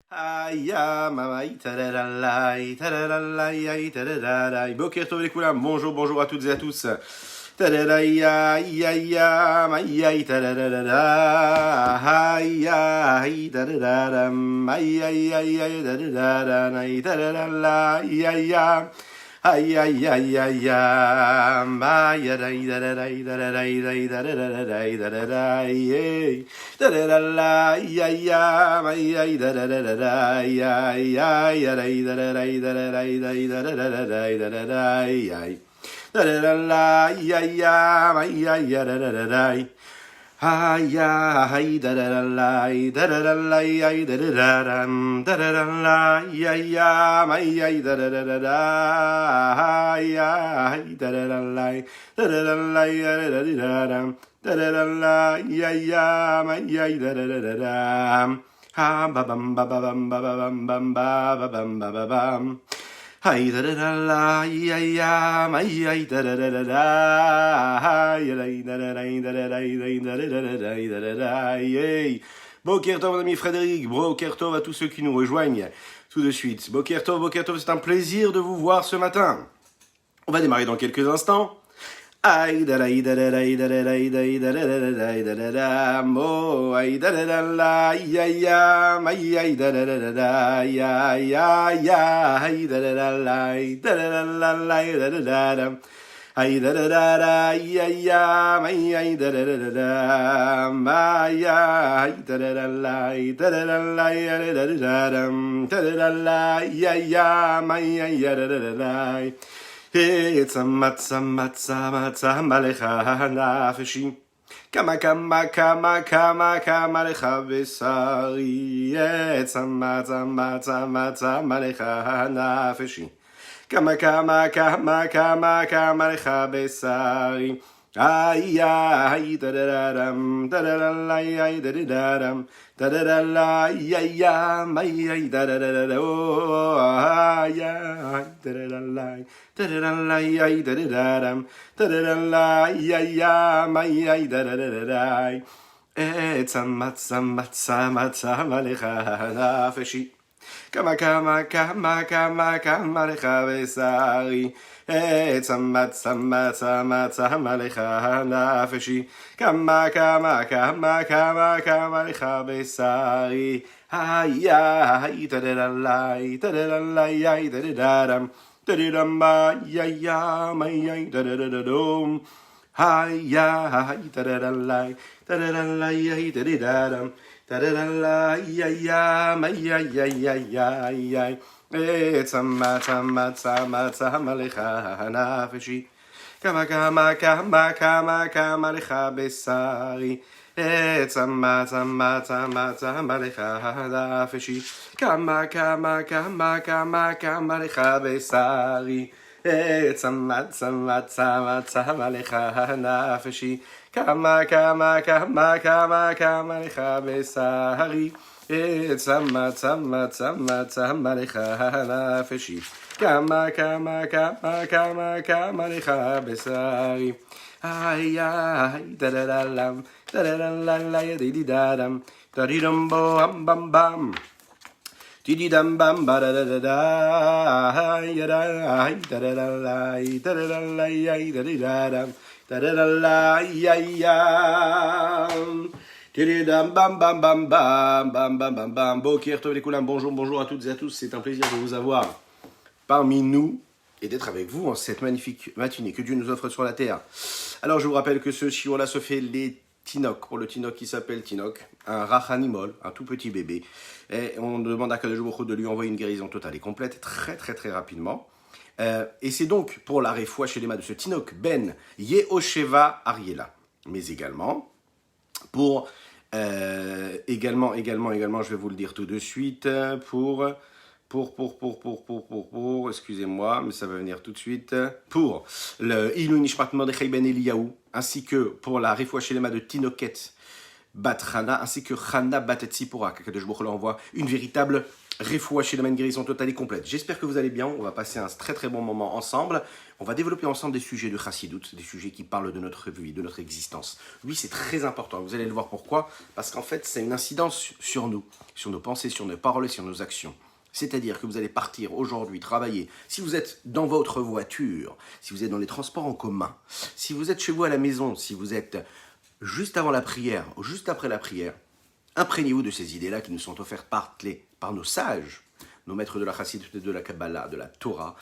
Aya mamai tararalai tararalai ai tarararai. Boker tov lekoulam. Bonjour à toutes et à tous. Tararaya ya ya mai tararara ya ai tarararam ai tarararan ai tararala ya. Ay ay ay ay ay ay ay darai darai darai darai darai darai ay ay ay darai ay ay darai darai darai darai darai ay darai ay ay darai ay ay dararalai dararalai ay dararam dararalai ay ay dararalai ay dararalai dararalai dararam dararalai ay ay dararam ha ba bam ba ba bam ba ba bam bam ba bam ba ba bam. Ay da da da la ya ya ma ya da da da da da ya da da da da da. Boker Tov, mon ami Frédéric, Boker Tov à tous ceux qui nous rejoignent tout de suite. Boker Tov, c'est un plaisir de vous voir ce matin. On va démarrer dans quelques instants. Ay da da da da da da da da da da da mo ay da da la ya ya ma ya da da da da ya ya ya ay da da la da da la da da da ay da da da ya ya ma ya da da da ma ya ay da da la da da la da da la ya ya ma ya da da. It's a matza matza matza malecha nafeshi. Kama kama kama kama kama lecha besari. It's a matza matza matza malecha nafeshi. Kama kama kama kama kama lecha besari. Ay ay da da da dam da da da la ay da da da dam da da da la ay ay da da da da oh ay ay da da da la da da da la ay da da da dam da da da la ay ay da da da da. It's a matza matza matza malecha nafeshi. Kama kama kama kama kama lecha besari. It's a matza matza matza malecha nafeshi. Kama kama kama kama kama lecha besari. Ay ay da da da la da da la ay da da da dam da da da ma ya ma da da da da dum. Ay ay da da da la da da la ay da da da dam da da la ya ma ya. It's a matza matza matza malecha nafeshi. Kama kama kama kama kama lecha besari. It's a matza matza matza malecha nafeshi. Kama kama kama kama kama lecha besari. It's a matza matza matza malecha nafeshi. Kama kama kama kama kama lecha besari. It's a matza matza matza malecha nafeshi. Kama kama kama kama kama lecha besari. Ay ay da da da lam da da da la la di di da dam da di dum bo bam bam di di dam bam ba da da da da ay da ay da da da la da da da la ay da di da dam da da da la ay Bam bam bam bam bam bam bam bam. Boker Tov lekoulam. Bonjour à toutes et à tous. C'est un plaisir de vous avoir parmi nous et d'être avec vous en cette magnifique matinée que Dieu nous offre sur la terre. Alors je vous rappelle que ce shiur-là se fait les Tinok, pour le Tinok qui s'appelle Tinok, un Rachanimol, un tout petit bébé. Et on demande à Kadosh Baruch Hu de lui envoyer une guérison totale et complète très rapidement. Et c'est donc pour la réfoua chez les de ce Tinok Ben Yehosheva Ariela, mais également pour également, je vais vous le dire tout de suite, pour excusez-moi, mais ça va venir tout de suite, pour le Ilou Nishmat Mordechai Ben Eliyahu, ainsi que pour la Refoua Shelema de Tinoket Bat Chana, ainsi que Chana Bat Tzipora, que je vous envoie une véritable Refoua chez la guérison totale et complète. J'espère que vous allez bien. On va passer un très très bon moment ensemble. On va développer ensemble des sujets de Chassidut, des sujets qui parlent de notre vie, de notre existence. Oui, c'est très important. Vous allez le voir pourquoi. Parce qu'en fait, c'est une incidence sur nous, sur nos pensées, sur nos paroles et sur nos actions. C'est-à-dire que vous allez partir aujourd'hui, travailler. Si vous êtes dans votre voiture, si vous êtes dans les transports en commun, si vous êtes chez vous à la maison, si vous êtes juste avant la prière ou juste après la prière, imprégnez-vous de ces idées-là qui nous sont offertes par nos sages, nos maîtres de la Chassidut, de la Kabbalah, de la Torah.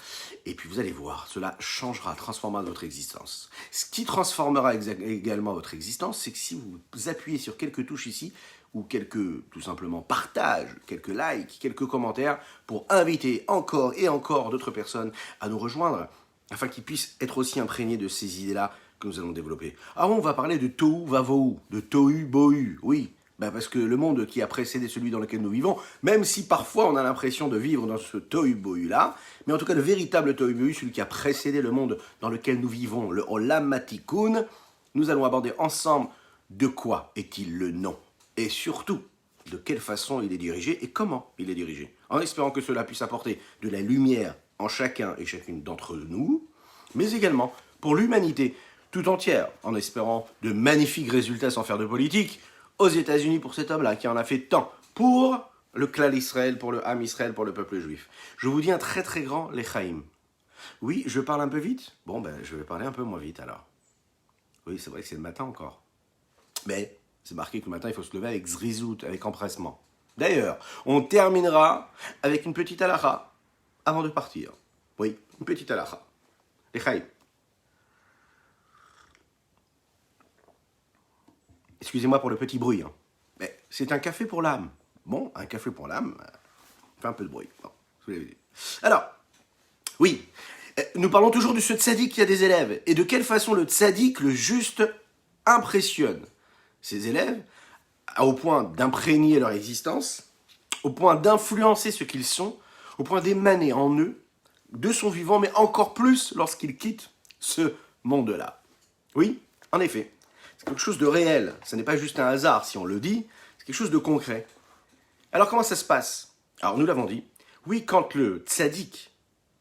Et puis vous allez voir, cela changera, transformera votre existence. Ce qui transformera également votre existence, c'est que si vous appuyez sur quelques touches ici, ou quelques, tout simplement, partages, quelques likes, quelques commentaires, pour inviter encore et encore d'autres personnes à nous rejoindre, afin qu'ils puissent être aussi imprégnés de ces idées-là que nous allons développer. Alors on va parler de Tohu Vavohu, de Tohu Bohu, oui. Parce que le monde qui a précédé celui dans lequel nous vivons, même si parfois on a l'impression de vivre dans ce Tohu Bohu là, mais en tout cas le véritable Tohu Bohu, celui qui a précédé le monde dans lequel nous vivons, le Olam Hatikun, nous allons aborder ensemble de quoi est-il le nom, et surtout de quelle façon il est dirigé et comment il est dirigé, en espérant que cela puisse apporter de la lumière en chacun et chacune d'entre nous, mais également pour l'humanité tout entière, en espérant de magnifiques résultats sans faire de politique, aux États-Unis pour cet homme-là, qui en a fait tant pour le clan Israël, pour le Ham Israël, pour le peuple juif. Je vous dis un très très grand Lechaim. Oui, je parle un peu vite. Bon, je vais parler un peu moins vite alors. Oui, c'est vrai que c'est le matin encore. Mais c'est marqué que le matin, il faut se lever avec zrizout, avec empressement. D'ailleurs, on terminera avec une petite halakha avant de partir. Oui, une petite halakha. Lechaim. Excusez-moi pour le petit bruit. Hein. Mais c'est un café pour l'âme. Bon, un café pour l'âme, fait un peu de bruit. Bon, je vous l'avez dit. Alors, oui, nous parlons toujours de ce tzaddik qui a des élèves. Et de quelle façon le tzaddik, le juste, impressionne ses élèves au point d'imprégner leur existence, au point d'influencer ce qu'ils sont, au point d'émaner en eux de son vivant, mais encore plus lorsqu'ils quittent ce monde-là. Oui, en effet. C'est quelque chose de réel, ce n'est pas juste un hasard si on le dit, c'est quelque chose de concret. Alors comment ça se passe? Alors nous l'avons dit, oui, quand le tzaddik,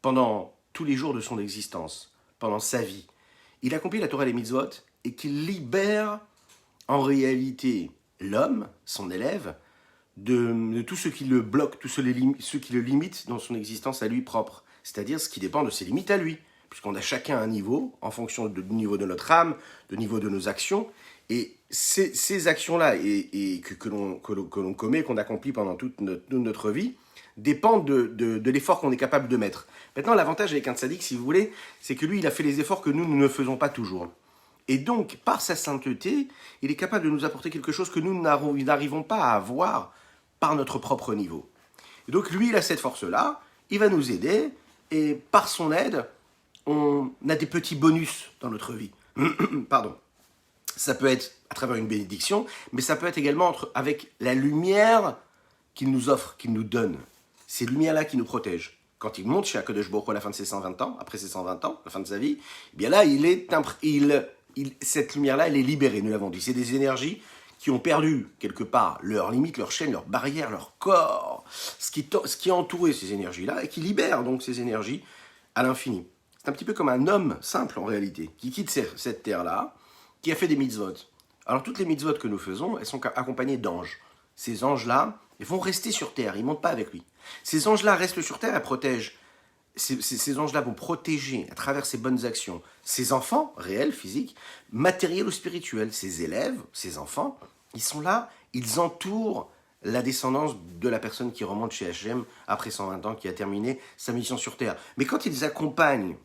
pendant tous les jours de son existence, pendant sa vie, il accomplit la Torah et les mitzvot et qu'il libère en réalité l'homme, son élève, de tout ce qui le bloque, tout ce qui le limite dans son existence à lui propre, c'est-à-dire ce qui dépend de ses limites à lui. Puisqu'on a chacun un niveau, en fonction du niveau de notre âme, du niveau de nos actions, et ces actions-là que l'on commet, qu'on accomplit pendant toute notre vie, dépendent de l'effort qu'on est capable de mettre. Maintenant, l'avantage avec un tzaddik, si vous voulez, c'est que lui, il a fait les efforts que nous ne faisons pas toujours. Et donc, par sa sainteté, il est capable de nous apporter quelque chose que nous n'arrivons pas à avoir par notre propre niveau. Et donc, lui, il a cette force-là, il va nous aider, et par son aide, on a des petits bonus dans notre vie. Pardon. Ça peut être à travers une bénédiction, mais ça peut être également avec la lumière qu'il nous offre, qu'il nous donne. Ces lumières-là qui nous protègent. Quand il monte chez Akadosh Baruch Hu à la fin de ses 120 ans, après ses 120 ans, la fin de sa vie, eh bien là, cette lumière-là, elle est libérée, nous l'avons dit. C'est des énergies qui ont perdu quelque part leurs limites, leurs chaînes, leurs barrières, leur corps, ce qui a entouré ces énergies-là, et qui libère donc ces énergies à l'infini. C'est un petit peu comme un homme simple en réalité, qui quitte cette terre-là, qui a fait des mitzvot. Alors toutes les mitzvot que nous faisons, elles sont accompagnées d'anges. Ces anges-là, ils vont rester sur terre, ils ne montent pas avec lui. Ces anges-là restent sur terre et protègent. Ces anges-là vont protéger à travers ces bonnes actions ces enfants, réels, physiques, matériels ou spirituels, ces élèves, ces enfants, ils sont là, ils entourent la descendance de la personne qui remonte chez Hachem après 120 ans, qui a terminé sa mission sur terre. Mais quand ils accompagnent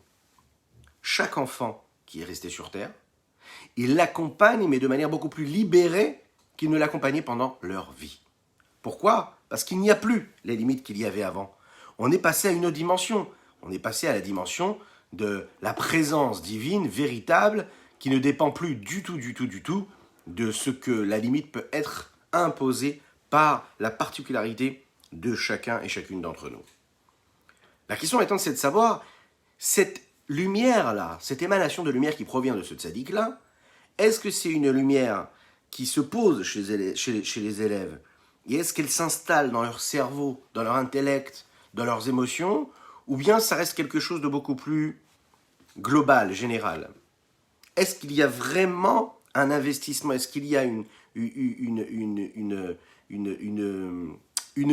chaque enfant qui est resté sur terre, ils l'accompagnent, mais de manière beaucoup plus libérée qu'ils ne l'accompagnaient pendant leur vie. Pourquoi? Parce qu'il n'y a plus les limites qu'il y avait avant. On est passé à une autre dimension. On est passé à la dimension de la présence divine véritable qui ne dépend plus du tout de ce que la limite peut être imposée par la particularité de chacun et chacune d'entre nous. La question étant, c'est de savoir, cette lumière-là, cette émanation de lumière qui provient de ce tzaddik-là, est-ce que c'est une lumière qui se pose chez les élèves Et est-ce qu'elles s'installent dans leur cerveau, dans leur intellect, dans leurs émotions, ou bien ça reste quelque chose de beaucoup plus global, général? Est-ce qu'il y a vraiment un investissement? Est-ce qu'il y a une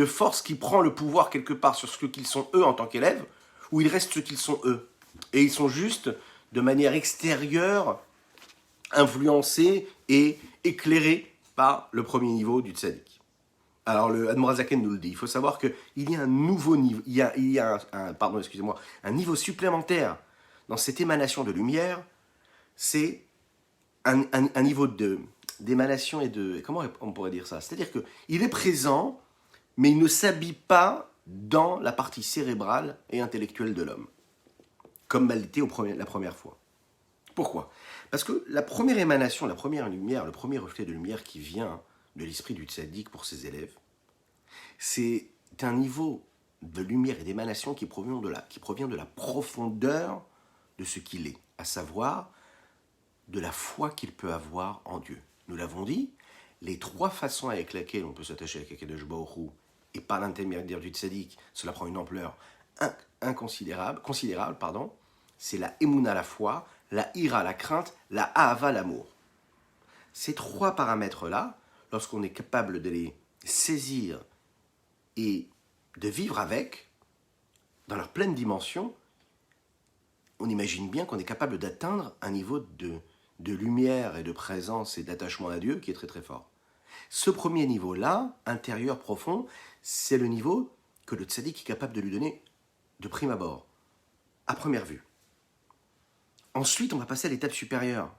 force qui prend le pouvoir quelque part sur ce qu'ils sont eux en tant qu'élèves, ou ils restent ce qu'ils sont eux? Et ils sont juste, de manière extérieure, influencés et éclairés par le premier niveau du tzaddik. Alors le Admorazaken nous le dit, il faut savoir qu'il y a un nouveau niveau, il y a un niveau supplémentaire dans cette émanation de lumière, c'est un niveau d'émanation et de... Comment on pourrait dire ça? C'est-à-dire qu'il est présent, mais il ne s'habille pas dans la partie cérébrale et intellectuelle de l'homme, comme elle était la première fois. Pourquoi? Parce que la première émanation, la première lumière, le premier reflet de lumière qui vient de l'esprit du tzaddik pour ses élèves, c'est un niveau de lumière et d'émanation qui provient de la profondeur de ce qu'il est, à savoir de la foi qu'il peut avoir en Dieu. Nous l'avons dit, les trois façons avec lesquelles on peut s'attacher à Akadosh Baruch Hu, et par l'intermédiaire du tzaddik, cela prend une ampleur considérable, c'est la émouna, la foi, la ira, la crainte, la ahava, l'amour. Ces trois paramètres-là, lorsqu'on est capable de les saisir et de vivre avec, dans leur pleine dimension, on imagine bien qu'on est capable d'atteindre un niveau de lumière et de présence et d'attachement à Dieu qui est très très fort. Ce premier niveau-là, intérieur, profond, c'est le niveau que le tzaddik est capable de lui donner de prime abord, à première vue. Ensuite, on va passer à l'étape supérieure.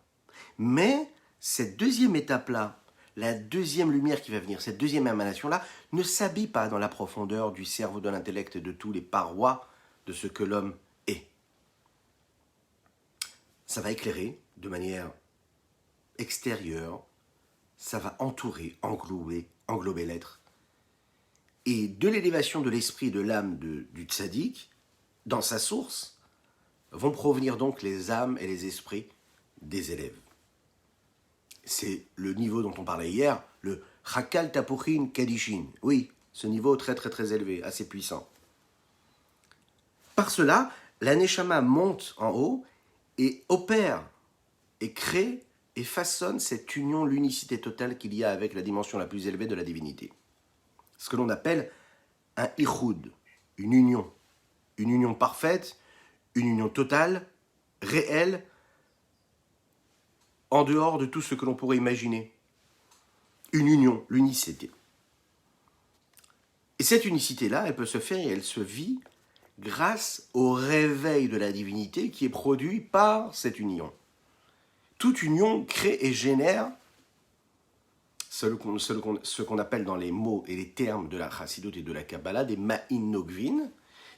Mais cette deuxième étape-là, la deuxième lumière qui va venir, cette deuxième émanation-là, ne s'habille pas dans la profondeur du cerveau, de l'intellect et de tous les parois de ce que l'homme est. Ça va éclairer de manière extérieure, ça va entourer, englober l'être. Et de l'élévation de l'esprit et de l'âme du tzaddik, dans sa source, vont provenir donc les âmes et les esprits des élèves. C'est le niveau dont on parlait hier, le Chakal Tapuchin Kadishin. Oui, ce niveau très très très élevé, assez puissant. Par cela, la Neshama monte en haut et opère et crée et façonne cette union, l'unicité totale qu'il y a avec la dimension la plus élevée de la divinité. Ce que l'on appelle un ichud, une union parfaite, une union totale, réelle, en dehors de tout ce que l'on pourrait imaginer. Une union, l'unicité. Et cette unicité-là, elle peut se faire et elle se vit grâce au réveil de la divinité qui est produit par cette union. Toute union crée et génère ce qu'on appelle dans les mots et les termes de la Chassidut et de la Kabbalah des Ma'in Nogvin.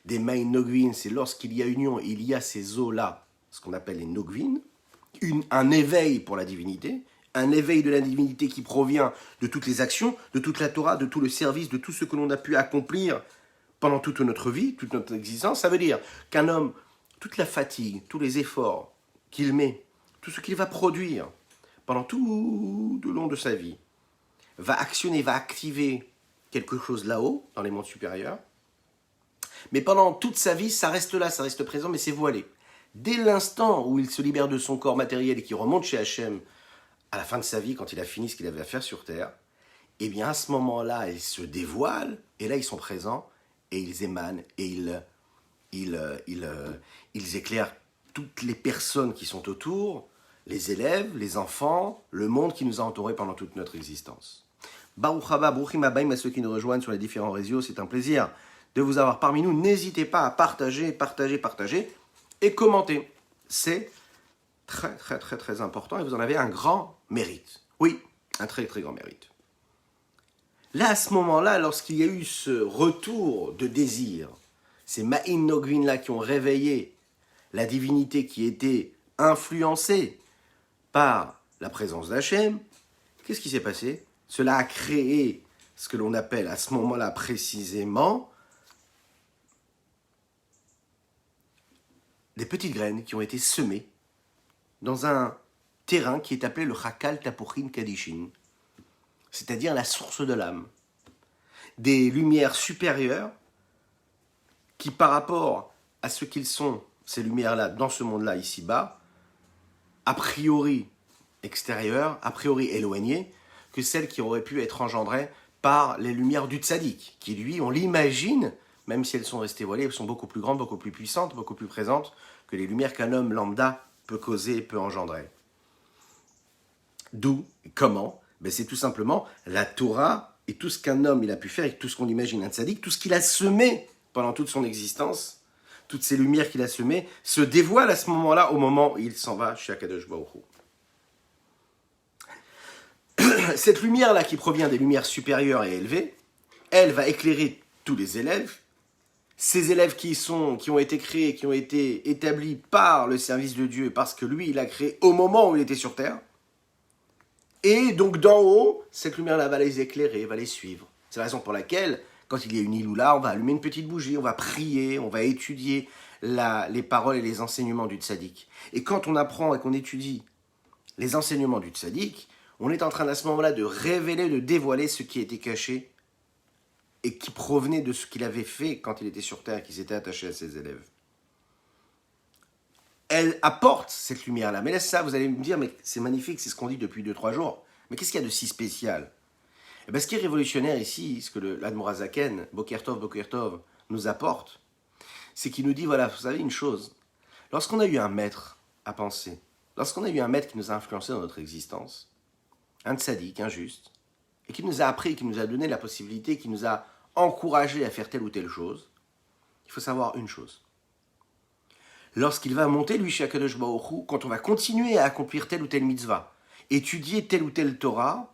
Des Ma'in Nogvin, c'est lorsqu'il y a union, il y a ces eaux-là, ce qu'on appelle les Nogvin, un éveil pour la divinité, un éveil de la divinité qui provient de toutes les actions, de toute la Torah, de tout le service, de tout ce que l'on a pu accomplir pendant toute notre vie, toute notre existence. Ça veut dire qu'un homme, toute la fatigue, tous les efforts qu'il met, tout ce qu'il va produire pendant tout le long de sa vie, va actionner, va activer quelque chose là-haut, dans les mondes supérieurs. Mais pendant toute sa vie, ça reste là, ça reste présent, mais c'est voilé. Dès l'instant où il se libère de son corps matériel et qu'il remonte chez Hachem, à la fin de sa vie, quand il a fini ce qu'il avait à faire sur Terre, eh bien à ce moment-là, ils se dévoilent, et là ils sont présents, et ils émanent, et ils éclairent toutes les personnes qui sont autour, les élèves, les enfants, le monde qui nous a entourés pendant toute notre existence. Baruch haba, bruchim habaim à ceux qui nous rejoignent sur les différents réseaux, c'est un plaisir de vous avoir parmi nous. N'hésitez pas à partager et commenter. C'est très très très très important et vous en avez un grand mérite. Oui, un très très grand mérite. Là, à ce moment-là, lorsqu'il y a eu ce retour de désir, ces Ma'in Nogvin là qui ont réveillé la divinité qui était influencée par la présence d'Hachem, qu'est-ce qui s'est passé? Cela a créé ce que l'on appelle à ce moment-là précisément des petites graines qui ont été semées dans un terrain qui est appelé le Chakal Tapuchin Kadishin, c'est-à-dire la source de l'âme. des lumières supérieures qui, par rapport à ce qu'ils sont, ces lumières-là, dans ce monde-là, ici-bas, a priori extérieures, a priori éloignées, que celles qui auraient pu être engendrées par les lumières du tzaddik, qui lui, on l'imagine, même si elles sont restées voilées, elles sont beaucoup plus grandes, beaucoup plus puissantes, beaucoup plus présentes que les lumières qu'un homme lambda peut causer, peut engendrer. D'où, comment? C'est tout simplement la Torah et tout ce qu'un homme il a pu faire et tout ce qu'on imagine un tzaddik, tout ce qu'il a semé pendant toute son existence, toutes ces lumières qu'il a semées, se dévoilent à ce moment-là, au moment où il s'en va chez Akadosh Baruch Hu. Cette lumière-là qui provient des lumières supérieures et élevées, elle va éclairer tous les élèves. Ces élèves qui ont été créés, qui ont été établis par le service de Dieu, parce que lui, il a créé au moment où il était sur terre. Et donc d'en haut, cette lumière-là va les éclairer, va les suivre. C'est la raison pour laquelle, quand il y a une Iloula, on va allumer une petite bougie, on va prier, on va étudier les paroles et les enseignements du tzaddik. Et quand on apprend et qu'on étudie les enseignements du tzaddik, on est en train à ce moment-là de révéler, de dévoiler ce qui était caché et qui provenait de ce qu'il avait fait quand il était sur terre et qui s'était attaché à ses élèves. Elle apporte cette lumière-là. Mais là, ça, vous allez me dire, mais c'est magnifique, c'est ce qu'on dit depuis 2-3 jours. Mais qu'est-ce qu'il y a de si spécial? Ce qui est révolutionnaire ici, ce que l'Admorazaken, Boker Tov, nous apporte, c'est qu'il nous dit, voilà, vous savez une chose, lorsqu'on a eu un maître à penser, lorsqu'on a eu un maître qui nous a influencé dans notre existence, un tzaddik, un juste, et qui nous a appris, qui nous a donné la possibilité, qui nous a encouragé à faire telle ou telle chose, il faut savoir une chose. Lorsqu'il va monter, lui, chez Akadosh Baruch Hu, quand on va continuer à accomplir telle ou telle mitzvah, étudier telle ou telle Torah,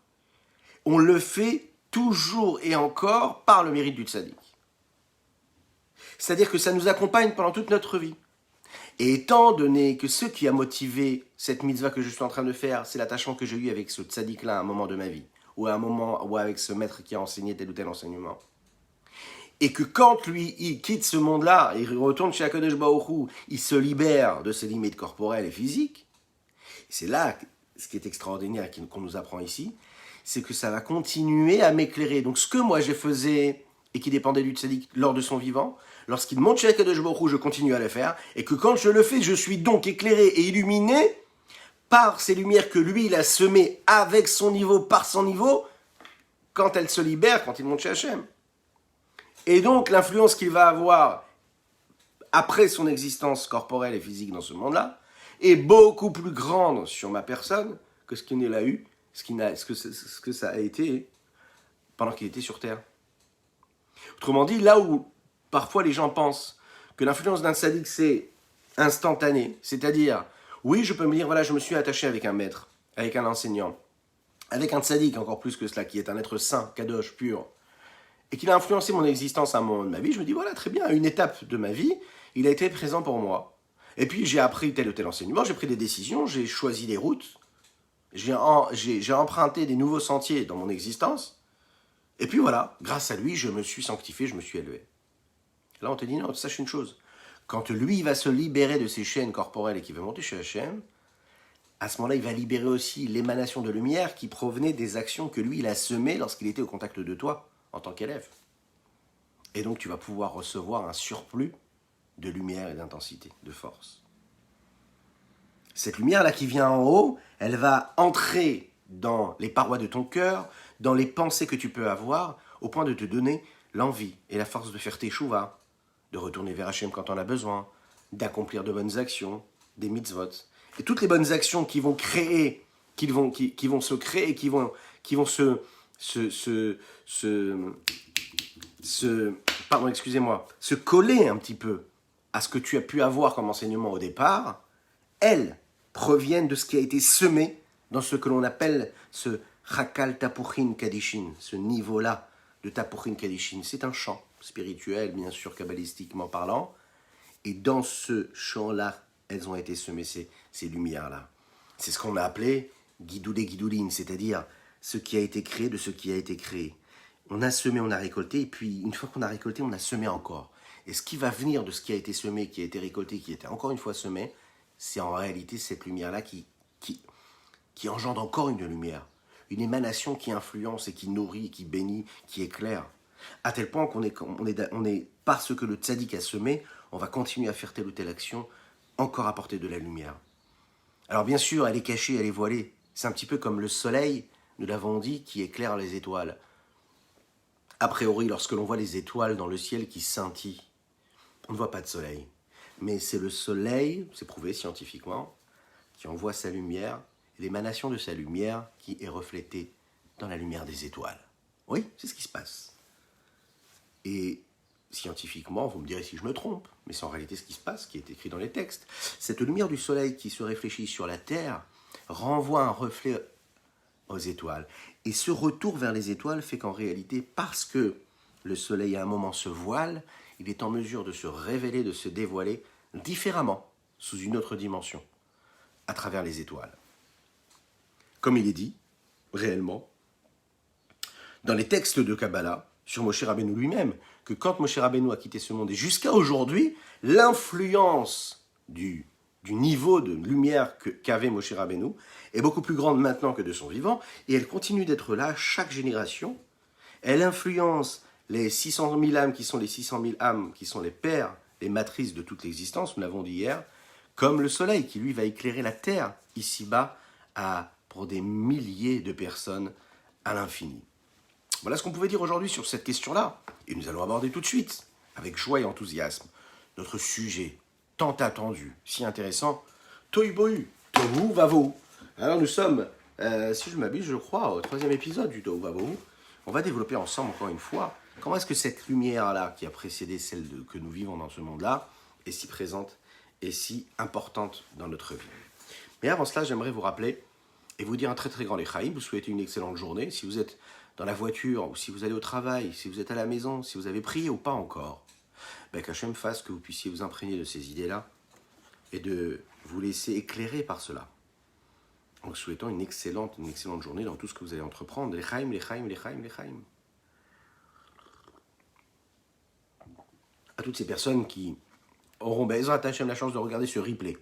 on le fait toujours et encore par le mérite du tzaddik. C'est-à-dire que ça nous accompagne pendant toute notre vie. Et étant donné que ce qui a motivé cette mitzvah que je suis en train de faire, c'est l'attachement que j'ai eu avec ce tzaddik-là à un moment de ma vie, ou à un moment ou avec ce maître qui a enseigné tel ou tel enseignement, et que quand lui, il quitte ce monde-là, il retourne chez Akadosh Baruch Hu, il se libère de ses limites corporelles et physiques, et c'est là ce qui est extraordinaire qu'on nous apprend ici, c'est que ça va continuer à m'éclairer. Donc ce que moi je faisais et qui dépendait du tzaddik lors de son vivant, lorsqu'il monte chez Akadosh Baruch Hu, je continue à le faire, et que quand je le fais, je suis donc éclairé et illuminé par ces lumières que lui, il a semées avec son niveau, par son niveau, quand elle se libère, quand il monte chez Hachem. Et donc, l'influence qu'il va avoir après son existence corporelle et physique dans ce monde-là est beaucoup plus grande sur ma personne que ce qu'il a eu, ce que ça a été pendant qu'il était sur Terre. Autrement dit, là où parfois les gens pensent que l'influence d'un tzaddik c'est instantané, c'est-à-dire, oui, je peux me dire, voilà, je me suis attaché avec un maître, avec un enseignant, avec un tzaddik encore plus que cela, qui est un être saint, kadosh, pur, et qu'il a influencé mon existence à un moment de ma vie, je me dis, voilà, très bien, à une étape de ma vie, il a été présent pour moi. Et puis j'ai appris tel ou tel enseignement, j'ai pris des décisions, j'ai choisi des routes, j'ai emprunté des nouveaux sentiers dans mon existence, et puis voilà, grâce à lui, je me suis sanctifié, je me suis élevé. Là, on te dit, non, sache une chose, quand lui va se libérer de ses chaînes corporelles et qu'il va monter chez Hachem, à ce moment-là, il va libérer aussi l'émanation de lumière qui provenait des actions que lui, il a semées lorsqu'il était au contact de toi, en tant qu'élève. Et donc, tu vas pouvoir recevoir un surplus de lumière et d'intensité, de force. Cette lumière-là qui vient en haut, elle va entrer dans les parois de ton cœur, dans les pensées que tu peux avoir, au point de te donner l'envie et la force de faire tes chouvas, de retourner vers Hachem quand on a besoin, d'accomplir de bonnes actions, des mitzvot. Et toutes les bonnes actions qui vont créer, qui vont se créer, qui vont se coller un petit peu à ce que tu as pu avoir comme enseignement au départ, elles proviennent de ce qui a été semé dans ce que l'on appelle ce Chakal Tapuchin Kadishin, ce niveau-là de Tapuchin Kadishin. C'est un chant spirituel, bien sûr, kabbalistiquement parlant, et dans ce chant-là, elles ont été semées, ces lumières-là. C'est ce qu'on a appelé Gidoulé Gidoulin, c'est-à-dire ce qui a été créé de ce qui a été créé. On a semé, on a récolté, et puis une fois qu'on a récolté, on a semé encore. Et ce qui va venir de ce qui a été semé, qui a été récolté, qui a été encore une fois semé, c'est en réalité cette lumière-là qui engendre encore une lumière, une émanation qui influence et qui nourrit, qui bénit, qui éclaire. À tel point parce que le tzaddik a semé, on va continuer à faire telle ou telle action, encore apporter de la lumière. Alors bien sûr, elle est cachée, elle est voilée. C'est un petit peu comme le soleil, nous l'avons dit, qui éclaire les étoiles. A priori, lorsque l'on voit les étoiles dans le ciel qui scintillent, on ne voit pas de soleil. Mais c'est le soleil, c'est prouvé scientifiquement, qui envoie sa lumière, et l'émanation de sa lumière qui est reflétée dans la lumière des étoiles. Oui, c'est ce qui se passe. Et scientifiquement, vous me direz si je me trompe, mais c'est en réalité ce qui se passe, qui est écrit dans les textes. Cette lumière du soleil qui se réfléchit sur la terre renvoie un reflet aux étoiles. Et ce retour vers les étoiles fait qu'en réalité, parce que le soleil à un moment se voile, il est en mesure de se révéler, de se dévoiler différemment, sous une autre dimension, à travers les étoiles. Comme il est dit, réellement, dans les textes de Kabbalah, sur Moshe Rabbeinu lui-même, que quand Moshe Rabbeinu a quitté ce monde et jusqu'à aujourd'hui, l'influence du niveau de lumière qu'avait Moshe Rabbeinu est beaucoup plus grande maintenant que de son vivant, et elle continue d'être là chaque génération. Elle influence les 600 000 âmes qui sont les 600 000 âmes, qui sont les pères, les matrices de toute l'existence, nous l'avons dit hier, comme le soleil qui lui va éclairer la terre ici-bas pour des milliers de personnes à l'infini. Voilà ce qu'on pouvait dire aujourd'hui sur cette question-là. Et nous allons aborder tout de suite, avec joie et enthousiasme, notre sujet tant attendu, si intéressant, Tohu Bohu, Tohu Vavohu. Alors nous sommes, si je m'abuse, je crois, au 3e épisode du Tohu Vavohu. On va développer ensemble, encore une fois, comment est-ce que cette lumière-là, qui a précédé celle que nous vivons dans ce monde-là, est si présente et si importante dans notre vie. Mais avant cela, j'aimerais vous rappeler et vous dire un très très grand Lechaim, vous souhaitez une excellente journée. Si vous êtes dans la voiture, ou si vous allez au travail, si vous êtes à la maison, si vous avez prié ou pas encore, qu'Hachem fasse que vous puissiez vous imprégner de ces idées-là et de vous laisser éclairer par cela. En vous souhaitant une excellente journée dans tout ce que vous allez entreprendre. Lechaim, Lechaim, Lechaim, Lechaim. À toutes ces personnes qui auront Be'ezrat Hashem la chance de regarder ce replay,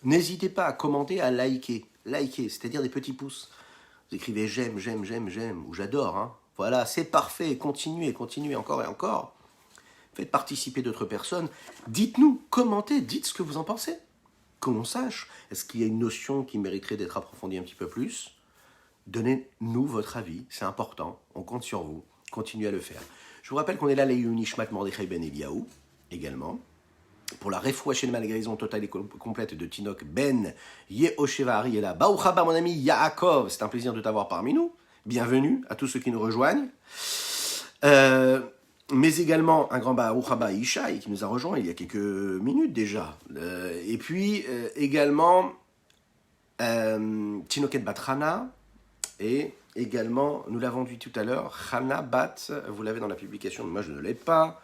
n'hésitez pas à commenter, à liker, c'est-à-dire des petits pouces. Vous écrivez j'aime, ou j'adore, hein. Voilà, c'est parfait, continuez encore et encore. Faites participer d'autres personnes. Dites-nous, commentez, dites ce que vous en pensez. Que l'on sache, est-ce qu'il y a une notion qui mériterait d'être approfondie un petit peu plus? Donnez-nous votre avis, c'est important, on compte sur vous, continuez à le faire. Je vous rappelle qu'on est là, les Nishmat Mordechai Ben Eliyahu, également, pour la refoua chez la guérison totale et complète de Tinok Ben Yehosheva et là. Baruch haba, mon ami Yaakov, c'est un plaisir de t'avoir parmi nous. Bienvenue à tous ceux qui nous rejoignent. Mais également un grand Baruch haba Ishaï qui nous a rejoint il y a quelques minutes déjà. Et puis également Tinoket Batrana et également, nous l'avons dit tout à l'heure, Chana Bat, vous l'avez dans la publication, mais moi je ne l'ai pas.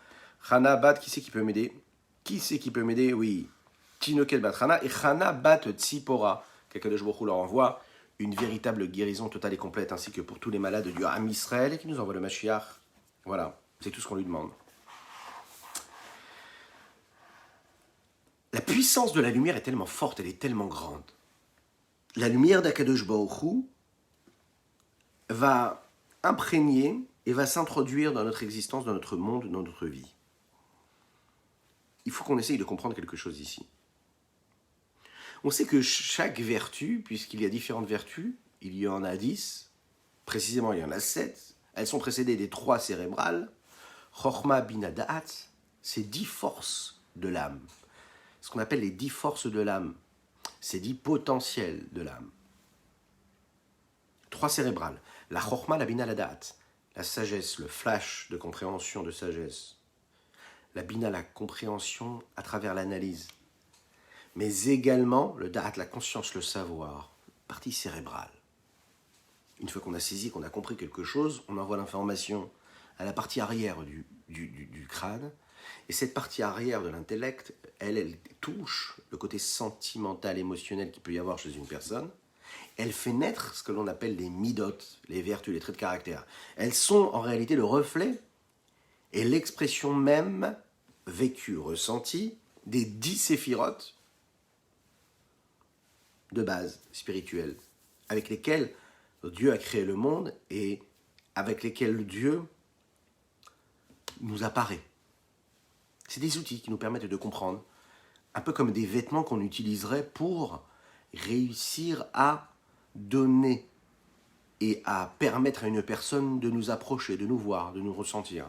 Chana Bat, qui c'est qui peut m'aider? Oui. Tinoket Batrana et Chana Bat Tzipora. Qu'Akadosh Baruch Hu leur envoie une véritable guérison totale et complète, ainsi que pour tous les malades du Ham Israël et qui nous envoie le Mashiach. Voilà, c'est tout ce qu'on lui demande. La puissance de la lumière est tellement forte, elle est tellement grande. La lumière d'Akadosh Baruch Hu va imprégner et va s'introduire dans notre existence, dans notre monde, dans notre vie. Il faut qu'on essaye de comprendre quelque chose ici. On sait que chaque vertu, puisqu'il y a différentes vertus, il y en a 10, précisément il y en a 7, elles sont précédées des 3 cérébrales, Chochma, Bina, Da'at, c'est 10 forces de l'âme. Ce qu'on appelle les 10 forces de l'âme, c'est 10 potentiels de l'âme. 3 cérébrales, la Chochma, la Bina, la Da'at, la sagesse, le flash de compréhension de sagesse, la Bina, la compréhension à travers l'analyse, mais également le Da'at, la conscience, le savoir, partie cérébrale. Une fois qu'on a saisi, qu'on a compris quelque chose, on envoie l'information à la partie arrière du crâne, et cette partie arrière de l'intellect, elle touche le côté sentimental, émotionnel qu'il peut y avoir chez une personne. Elle fait naître ce que l'on appelle les midot, les vertus, les traits de caractère. Elles sont en réalité le reflet et l'expression même vécue, ressentie, des 10 séphirotes de base spirituelle, avec lesquelles Dieu a créé le monde et avec lesquelles Dieu nous apparaît. C'est des outils qui nous permettent de comprendre, un peu comme des vêtements qu'on utiliserait pour réussir à donner et à permettre à une personne de nous approcher, de nous voir, de nous ressentir.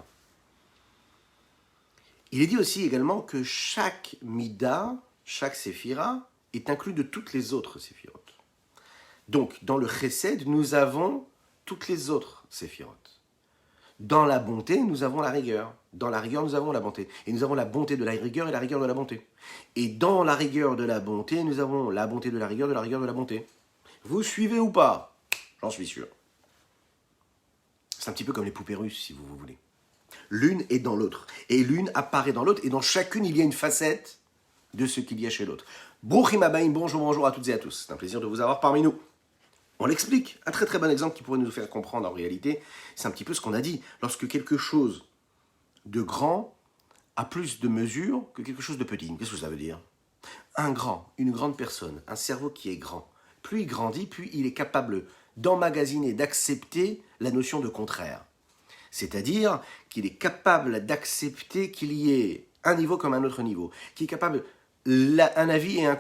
Il est dit aussi également que chaque mida, chaque séphira, est inclus de toutes les autres séphirotes. Donc, dans le chesed, nous avons toutes les autres séphirotes. Dans la bonté, nous avons la rigueur. Dans la rigueur, nous avons la bonté. Et nous avons la bonté de la rigueur et la rigueur de la bonté. Et dans la rigueur de la bonté, nous avons la bonté de la rigueur de la bonté. Vous suivez ou pas? J'en suis sûr. C'est un petit peu comme les poupées russes, si vous voulez. L'une est dans l'autre. Et l'une apparaît dans l'autre. Et dans chacune, il y a une facette de ce qu'il y a chez l'autre. Bruchim habaim, bonjour à toutes et à tous. C'est un plaisir de vous avoir parmi nous. On l'explique. Un très très bon exemple qui pourrait nous faire comprendre en réalité, c'est un petit peu ce qu'on a dit. Lorsque quelque chose de grand a plus de mesure que quelque chose de petit. Qu'est-ce que ça veut dire? Un grand, une grande personne, un cerveau qui est grand. Plus il grandit, plus il est capable d'emmagasiner, d'accepter la notion de contraire. C'est-à-dire qu'il est capable d'accepter qu'il y ait un niveau comme un autre niveau, qu'il est capable un avis et un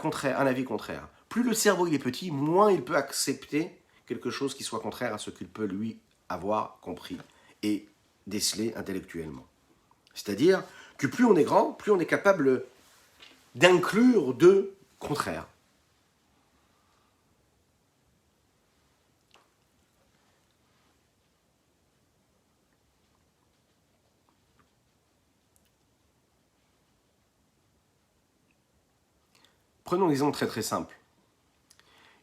avis contraire. Plus le cerveau il est petit, moins il peut accepter quelque chose qui soit contraire à ce qu'il peut lui avoir compris et déceler intellectuellement. C'est-à-dire que plus on est grand, plus on est capable d'inclure deux contraires. Prenons un exemple très très simple.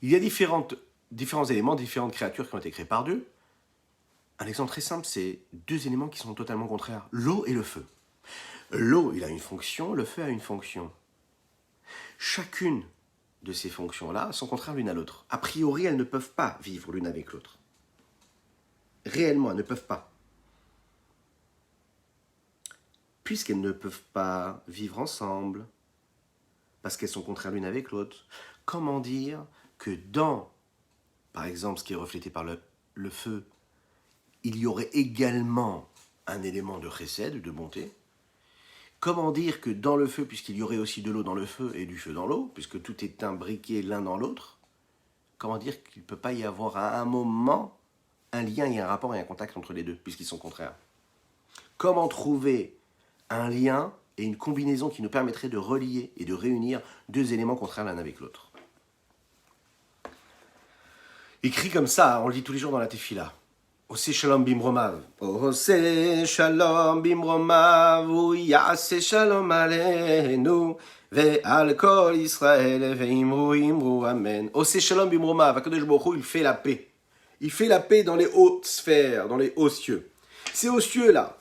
Il y a différents éléments, différentes créatures qui ont été créées par Dieu. Un exemple très simple, c'est deux éléments qui sont totalement contraires, l'eau et le feu. L'eau, il a une fonction, le feu a une fonction. Chacune de ces fonctions-là sont contraires l'une à l'autre. A priori, elles ne peuvent pas vivre l'une avec l'autre. Réellement, elles ne peuvent pas. Puisqu'elles ne peuvent pas vivre ensemble, parce qu'elles sont contraires l'une avec l'autre, comment dire que dans, par exemple, ce qui est reflété par le feu, il y aurait également un élément de chesed, de bonté? Comment dire que dans le feu, puisqu'il y aurait aussi de l'eau dans le feu et du feu dans l'eau, puisque tout est imbriqué l'un dans l'autre, comment dire qu'il ne peut pas y avoir à un moment un lien et un rapport et un contact entre les deux, puisqu'ils sont contraires? Comment trouver un lien et une combinaison qui nous permettrait de relier et de réunir deux éléments contraires l'un avec l'autre? Écrit comme ça, on le dit tous les jours dans la tefila. Ose shalom bimromav. Ose shalom bimromav. Yase shalom aleinu. Ve'al kol Israël. Ve'imru imru amen. Ose shalom bimromav. Akadosh Baruch Hu, il fait la paix. Il fait la paix dans les hautes sphères, dans les hauts cieux. Ces hauts cieux-là,